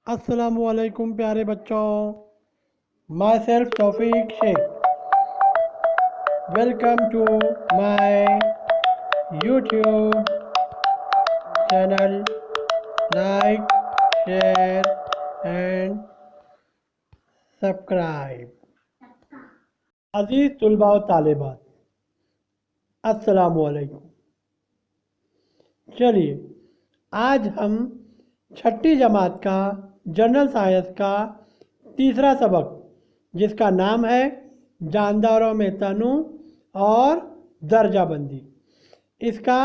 अस्सलामुअलैकुम प्यारे बच्चों। Myself Taufiq Shaikh. Welcome to my YouTube channel. Like, share and subscribe. अजीज़ तुलबा व तालिबात, अस्सलामुअलैकुम। चलिए, आज हम छठी जमात का जनरल साइंस का तीसरा सबक, जिसका नाम है जानदारों में तनु और दर्जाबंदी, इसका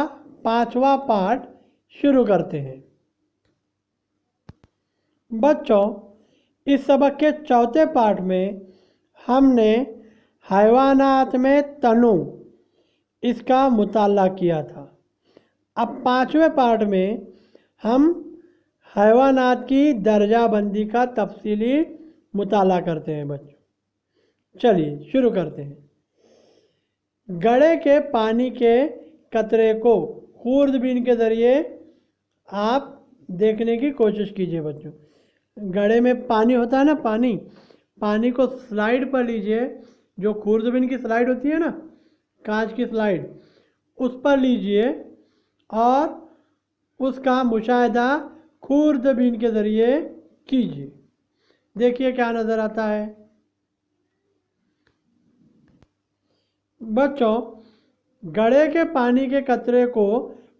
पांचवा पार्ट शुरू करते हैं। बच्चों, इस सबक के चौथे पार्ट में हमने हैवानात में तनु इसका मुताला किया था। अब पांचवें पार्ट में हम हैवानात की दर्जाबंदी का तफसीली मुताला करते हैं बच्चों। चलिए शुरू करते हैं। घड़े के पानी के कतरे को खूरदबीन के ज़रिए आप देखने की कोशिश कीजिए बच्चों। घड़े में पानी होता है ना, पानी को स्लाइड पर लीजिए, जो खूरदबीन की स्लाइड होती है ना, कांच की स्लाइड, उस पर लीजिए और उसका मुशाहिदा खूरदबीन के ज़रिए कीजिए। देखिए क्या नज़र आता है बच्चों। घड़े के पानी के कतरे को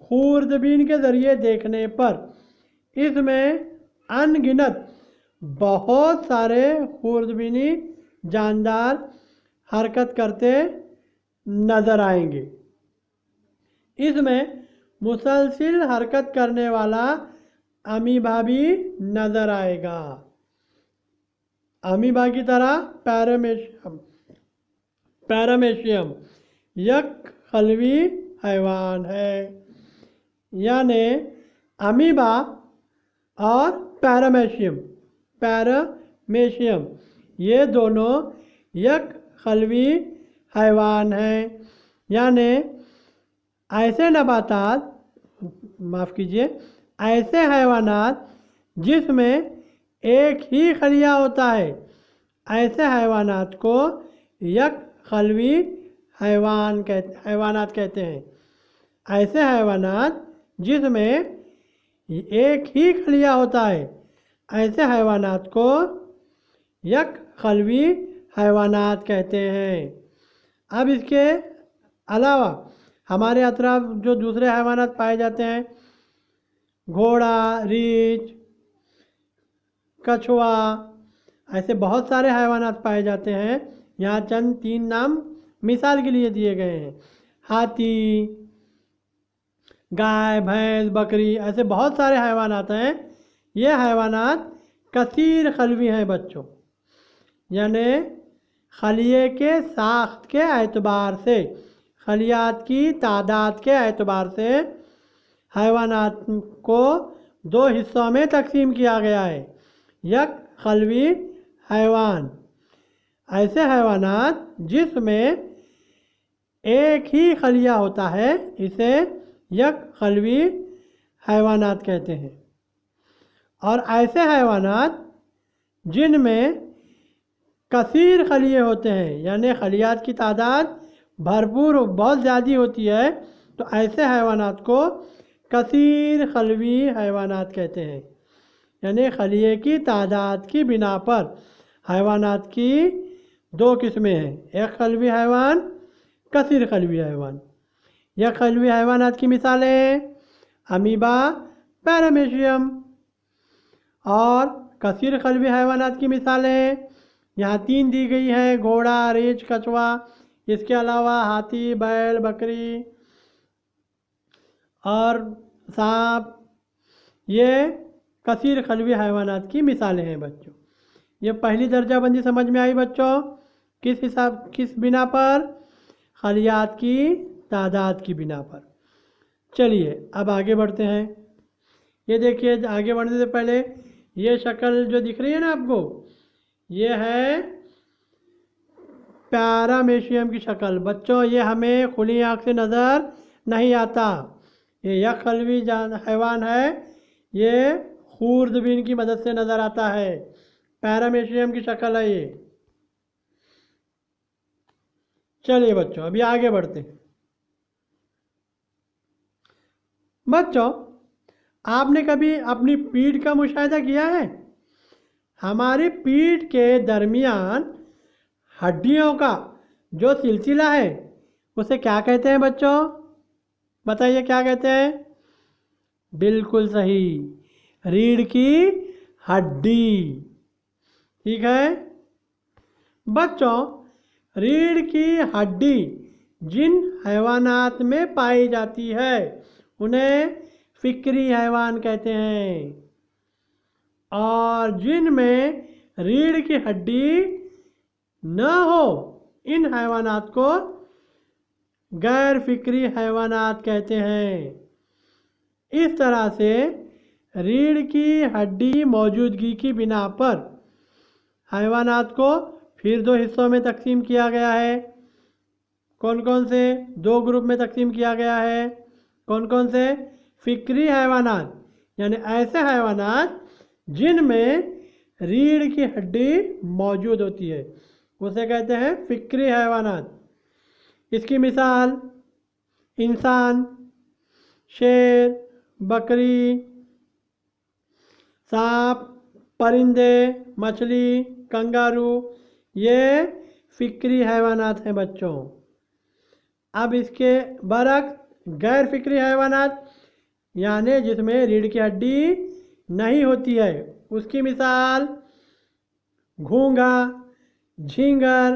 खूरदबीन के ज़रिए देखने पर इसमें अनगिनत बहुत सारे खूरदबीनी जानदार हरकत करते नज़र आएंगे। इसमें मुसलसिल हरकत करने वाला अमीबा भी नज़र आएगा। अमीबा की तरह पैरामेशियम एक खलवी हैवान है। यानी अमीबा और पैरामेशियम ये दोनों एक खलवी हैवान हैं। यानी ऐसे नबातात, माफ़ कीजिए, ऐसे हैवानात जिसमें एक ही खलिया होता है, ऐसे हैवानात को एक खलवी हैवानात कहते हैं। ऐसे हैवानात जिसमें एक ही खलिया होता है, ऐसे हैवानात को एक खलवी हैवानात कहते हैं। अब इसके अलावा हमारे अतराफ जो दूसरे हैवानात पाए जाते हैं, घोड़ा, रीछ, कछुआ, ऐसे बहुत सारे हैवानात पाए जाते हैं। यहाँ चंद 3 नाम मिसाल के लिए दिए गए हैं। हाथी, गाय, भैंस, बकरी, ऐसे बहुत सारे हैवानात हैं। ये हैवानात कसीर खलवी हैं बच्चों। यानी खलिए के साख्त के एतबार से, खलियात की तादाद के एतबार से हैवानात को 2 हिस्सों में तकसीम किया गया है। एक खलवी हैवान, ऐसे हैवानात जिसमें एक ही खलिया होता है, इसे एक खलवी हैवानात कहते हैं। और ऐसे हैवानात जिनमें कसीर खलिए होते हैं, यानी खलियात की तादाद भरपूर बहुत ज़्यादा होती है, तो ऐसे हैवानात को कसीर खलवी हैवानात कहते हैं। यानी खलिए की तादाद की बिना पर हैवानात की 2 किस्में हैं, एक खलवी हैवान, कसीर खलवी हैवान। यह खलवी हैवानात की मिसालें अमीबा, पैरामेशियम। और कसीर खलवी हैवानात की मिसालें यहाँ 3 दी गई हैं, घोड़ा, रीछ, कछुआ। इसके अलावा हाथी, बैल, बकरी और सांप, ये कसीर खलवी हैवानात की मिसालें हैं बच्चों। ये पहली दर्जाबंदी समझ में आई बच्चों। किस बिना पर? खलियात की तादाद की बिना पर। चलिए अब आगे बढ़ते हैं। ये देखिए, आगे बढ़ने से पहले ये शक्ल जो दिख रही है ना आपको, ये है पैरामेशियम की शक्ल। बच्चों, ये हमें खुली आँख से नज़र नहीं आता। ये एक खलवी हैवान है, ये खूरदबीन की मदद से नज़र आता है। पैरामीशियम की शक्ल है ये। चलिए बच्चों अभी आगे बढ़ते हैं। बच्चों आपने कभी अपनी पीठ का मुशाहिदा किया है? हमारी पीठ के दरमियान हड्डियों का जो सिलसिला है उसे क्या कहते हैं बच्चों? बताइए क्या कहते हैं? बिल्कुल सही, रीढ़ की हड्डी। ठीक है बच्चों, रीढ़ की हड्डी जिन हैवानात में पाई जाती है उन्हें फिक्री हैवान कहते हैं, और जिनमें रीढ़ की हड्डी न हो इन हैवानात को गैर फिक्री हैवानात कहते हैं। इस तरह से रीढ़ की हड्डी मौजूदगी की बिना पर हैवानात को फिर दो हिस्सों में तकसीम किया गया है। कौन कौन से दो ग्रुप में तकसीम किया गया है? कौन कौन से? फिक्री हैवानात, यानी ऐसे हैवानात जिनमें रीढ़ की हड्डी मौजूद होती है उसे कहते हैं फिक्री हैवानात। इसकी मिसाल इंसान, शेर, बकरी, सांप, परिंदे, मछली, कंगारू, ये फिक्री हैवानात हैं बच्चों। अब इसके बरक्स गैर फिक्री हैवानात यानी जिसमें रीढ़ की हड्डी नहीं होती है, उसकी मिसाल घोंघा, झींगर,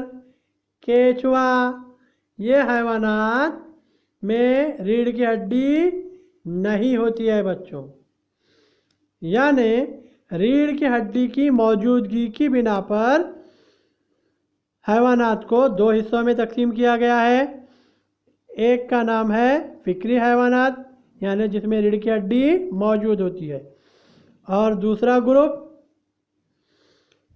केचुआ, ये हैवानात में रीढ़ की हड्डी नहीं होती है बच्चों। यानी रीढ़ की हड्डी की मौजूदगी की बिना पर हैवानात को दो हिस्सों में तकसीम किया गया है। एक का नाम है फिक्री हैवानात यानी जिसमें रीढ़ की हड्डी मौजूद होती है, और दूसरा ग्रुप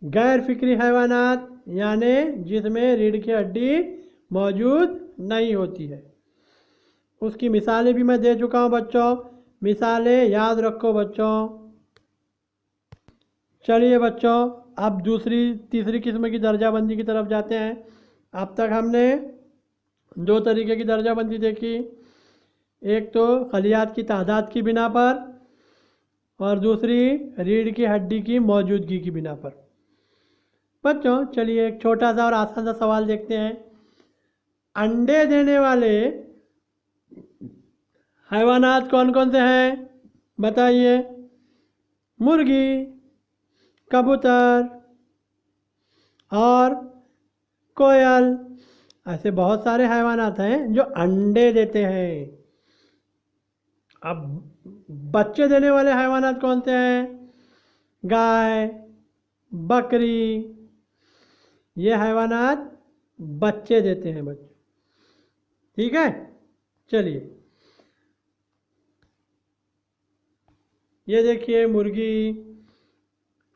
गैर फिक्री हैवानात यानी जिसमें रीढ़ की हड्डी मौजूद नहीं होती है। उसकी मिसालें भी मैं दे चुका हूँ बच्चों, मिसालें याद रखो बच्चों। चलिए बच्चों अब दूसरी तीसरी किस्म की दर्जाबंदी की तरफ जाते हैं। अब तक हमने दो तरीके की दर्जाबंदी देखी, एक तो खलियात की तादाद की बिना पर और दूसरी रीढ़ की हड्डी की मौजूदगी की बिना पर। बच्चों चलिए एक छोटा सा और आसान सा सवाल देखते हैं। अंडे देने वाले हैवानात कौन कौन से हैं बताइए? मुर्गी, कबूतर और कोयल, ऐसे बहुत सारे हैवानात हैं जो अंडे देते हैं। अब बच्चे देने वाले हैवानात कौन से हैं? गाय, बकरी, ये हैवानात बच्चे देते हैं बच्चे। ठीक है चलिए ये देखिए मुर्गी,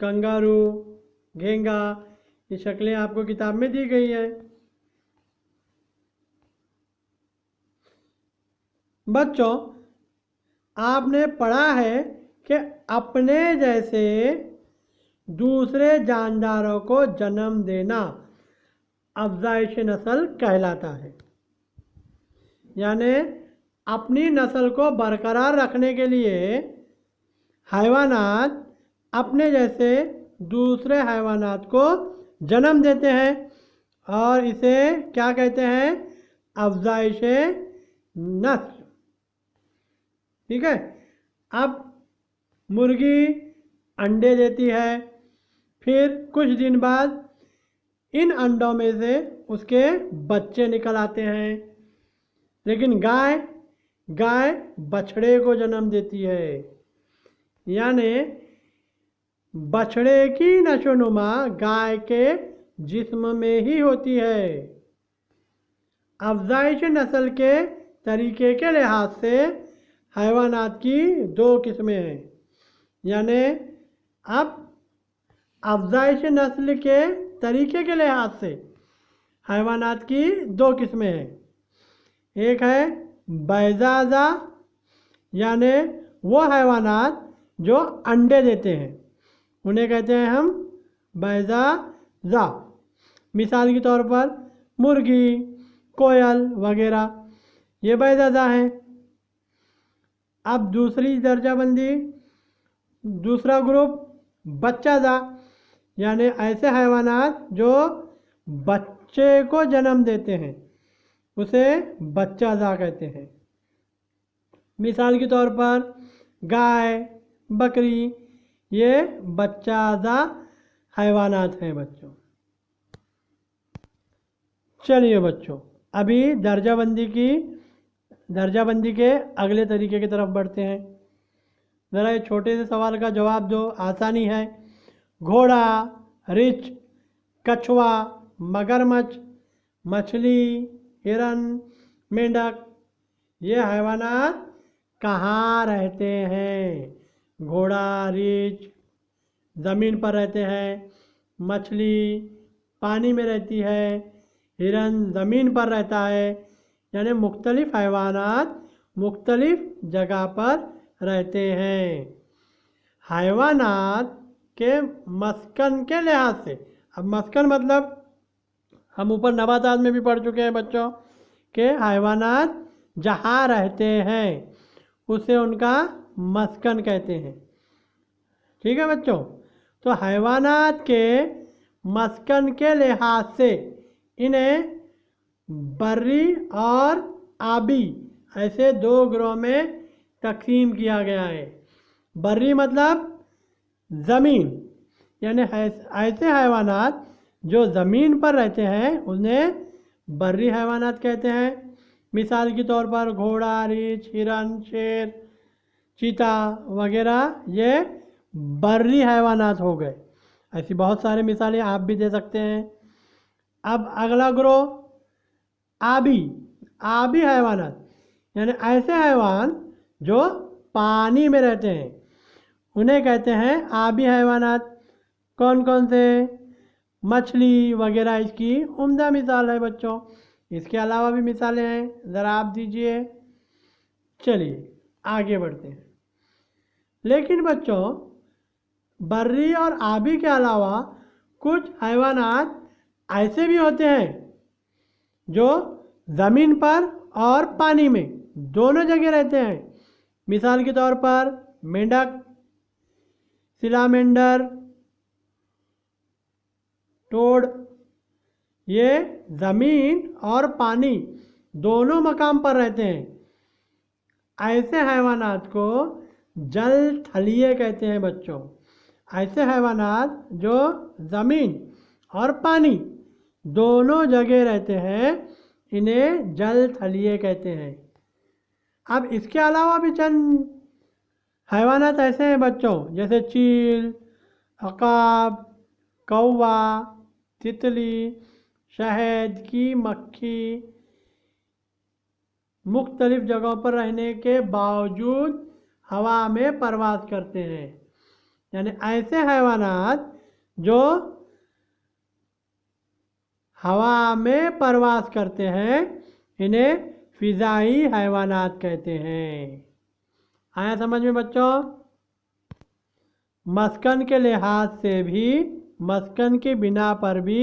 कंगारू, घेंगा, ये शक्लें आपको किताब में दी गई हैं। बच्चों आपने पढ़ा है कि अपने जैसे दूसरे जानदारों को जन्म देना अफ़ज़ाइश नस्ल कहलाता है। यानी अपनी नस्ल को बरकरार रखने के लिए हैवानात अपने जैसे दूसरे हैवानात को जन्म देते हैं और इसे क्या कहते हैं? अफ़ज़ाइश नस्ल। ठीक है, अब मुर्गी अंडे देती है, फिर कुछ दिन बाद इन अंडों में से उसके बच्चे निकल आते हैं। लेकिन गाय बछड़े को जन्म देती है, यानी बछड़े की नशोनुमा गाय के जिस्म में ही होती है। अफ़ज़ाइश नस्ल के तरीके के लिहाज से हैवानात की दो किस्में हैं। यानी अब अफ़ज़ाइश नस्ल के तरीके के लिहाज से हैवानात की दो किस्में हैं। एक है बैज़ाज़ा, यानी वो हैवानात जो अंडे देते हैं उन्हें कहते हैं हम बैज़ाज़ा। मिसाल के तौर पर मुर्गी, कोयल वगैरह ये बैज़ाज़ा हैं। अब दूसरी दर्जाबंदी, दूसरा ग्रुप बच्चाज़ा, यानी ऐसे हैवानात जो बच्चे को जन्म देते हैं उसे बच्चाज़ा कहते हैं। मिसाल के तौर पर गाय, बकरी ये बच्चाज़ा हैवानात हैं बच्चों। चलिए बच्चों, अभी दर्जाबंदी के अगले तरीके की तरफ बढ़ते हैं। ज़रा ये छोटे से सवाल का जवाब दो, आसानी है। घोड़ा, रीछ, कछुआ, मगरमच्छ, मछली, हिरन, मेंढक ये हैवानात कहाँ रहते हैं? घोड़ा, रीछ ज़मीन पर रहते हैं, मछली पानी में रहती है, हिरन ज़मीन पर रहता है। यानी मुख्तलिफ हैवानात मुख्तलिफ जगह पर रहते हैं। हैवानात के मस्कन के लिहाज से, अब मस्कन मतलब हम ऊपर नबातात में भी पढ़ चुके हैं बच्चों कि हैवानात जहाँ रहते हैं उसे उनका मस्कन कहते हैं। ठीक है बच्चों, तो हैवानात के मस्कन के लिहाज से इन्हें बर्री और आबी ऐसे दो ग्रोह में तकसीम किया गया है। बर्री मतलब ज़मीन, यानी ऐसे हैवानात जो ज़मीन पर रहते हैं उन्हें बर्री हैवानात कहते हैं। मिसाल के तौर पर घोड़ा, रीछ, हिरन, शेर, चीता वगैरह ये बर्री हैवानात हो गए। ऐसी बहुत सारी मिसालें आप भी दे सकते हैं। अब अगला ग्रोह आबी हैवानात, यानी ऐसे हैवान जो पानी में रहते हैं उन्हें कहते हैं आबी हैवानात। कौन कौन से? मछली वगैरह इसकी उम्दा मिसाल है बच्चों। इसके अलावा भी मिसालें हैं, ज़रा आप दीजिए। चलिए आगे बढ़ते हैं। लेकिन बच्चों बर्री और आबी के अलावा कुछ हैवानात ऐसे भी होते हैं जो ज़मीन पर और पानी में दोनों जगह रहते हैं। मिसाल के तौर पर मेंढक, सिलामेंडर, टोड ये ज़मीन और पानी दोनों मकाम पर रहते हैं। ऐसे हैवानात को जल थलीय कहते हैं बच्चों। ऐसे हैवानात जो ज़मीन और पानी दोनों जगह रहते हैं इन्हें जल थलीय कहते हैं। अब इसके अलावा भी चंद हैवानात ऐसे हैं बच्चों, जैसे चील, अकाब, कौवा, तितली, शहद की मक्खी मुख्तलिफ जगहों पर रहने के बावजूद हवा में परवास करते हैं। यानी ऐसे हैवानात जो हवा में परवास करते हैं इन्हें फ़िज़ाई हैवानात कहते हैं। आया समझ में बच्चों? मस्कन के लिहाज से भी, मस्कन की बिना पर भी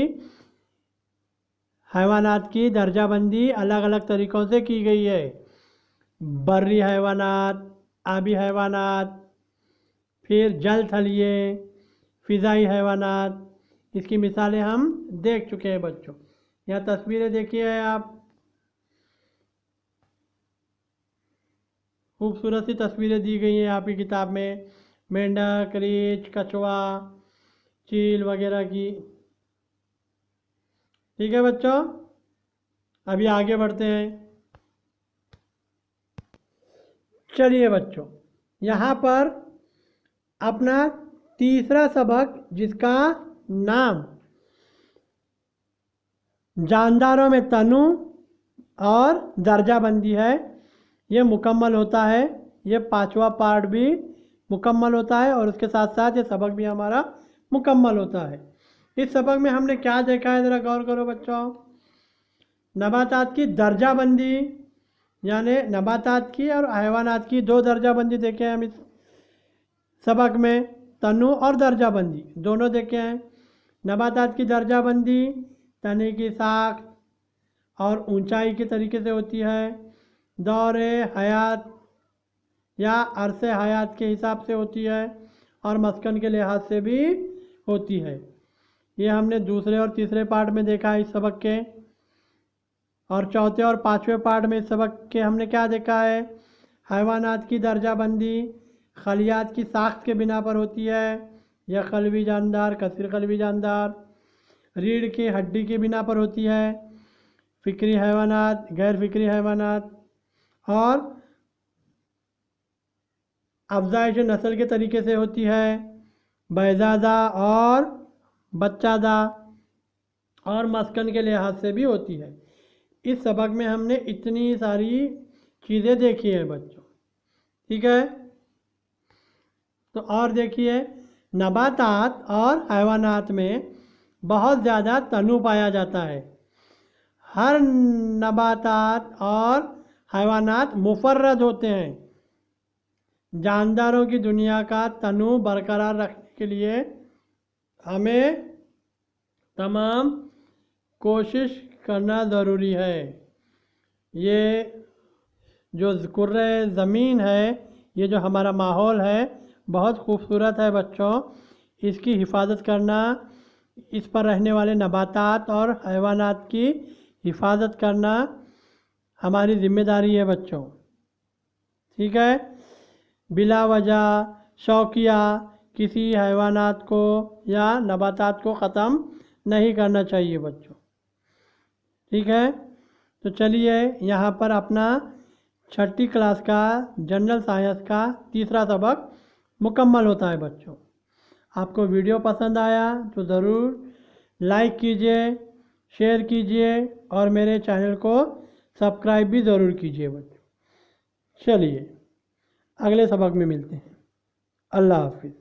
हैवानात की दर्जाबंदी अलग अलग तरीक़ों से की गई है। बर्री हैवानात, आबी हैवानात, फिर जल थलीय, फ़िज़ाई हैवानात। इसकी मिसालें हम देख चुके हैं बच्चों। यहाँ तस्वीरें देखिए आप, खूबसूरत सी तस्वीरें दी गई हैं आपकी किताब में, मेंढक, रीछ, कछुआ, चील वगैरह की। ठीक है बच्चों, अभी आगे बढ़ते हैं। चलिए बच्चों, यहाँ पर अपना तीसरा सबक जिसका नाम जानदारों में तनु और दर्जाबंदी है ये मुकम्मल होता है। ये 5वां पार्ट भी मुकम्मल होता है और उसके साथ साथ ये सबक भी हमारा मुकम्मल होता है। इस सबक में हमने क्या देखा है, ज़रा गौर करो बच्चों। नबातात की दर्जाबंदी, यानी नबातात की और हैवानात की दो दर्जाबंदी देखे हम इस सबक में तनु और दर्जाबंदी दोनों देखे हैं। नबातात की दर्जाबंदी तने की साख और ऊंचाई के तरीके से होती है, दौरे हयात या अरसे हयात के हिसाब से होती है और मस्कन के लिहाज से भी होती है। ये हमने दूसरे और तीसरे पार्ट में देखा है इस सबक के। और चौथे और पाँचवें पार्ट में इस सबक के हमने क्या देखा है? हैवानात की दर्जाबंदी खलियात की साख्त के बिना पर होती है, या कलवी जानदार, कसीर कलवी जानदार, रीढ़ की हड्डी की बिना पर होती है, फ़िक्री हैवानात, गैर फ़िक्री हैवानात, और अफजाइश नस्ल के तरीके से होती है, बैज़ादा और बच्चादा, और मस्कन के लिहाज से भी होती है। इस सबक में हमने इतनी सारी चीज़ें देखी हैं बच्चों, ठीक है। तो और देखिए, नबातात और हैवानात में बहुत ज़्यादा तनु पाया जाता है। हर नबातात और हैवानात मुफर्रद होते हैं। जानदारों की दुनिया का तनु बरकरार रखने के लिए हमें तमाम कोशिश करना ज़रूरी है। ये जो कुर्रे ज़मीन है, ये जो हमारा माहौल है, बहुत खूबसूरत है बच्चों। इसकी हिफाजत करना, इस पर रहने वाले नबातात और हैवानात की हिफाजत करना हमारी ज़िम्मेदारी है बच्चों, ठीक है। बिला वजह शौकिया किसी हैवानात को या नबातात को ख़त्म नहीं करना चाहिए बच्चों, ठीक है। तो चलिए, यहाँ पर अपना छठी क्लास का जनरल साइंस का तीसरा सबक मुकम्मल होता है बच्चों। आपको वीडियो पसंद आया तो ज़रूर लाइक कीजिए, शेयर कीजिए और मेरे चैनल को सब्सक्राइब भी ज़रूर कीजिए बच्चों। चलिए, अगले सबक में मिलते हैं। अल्लाह हाफिज़।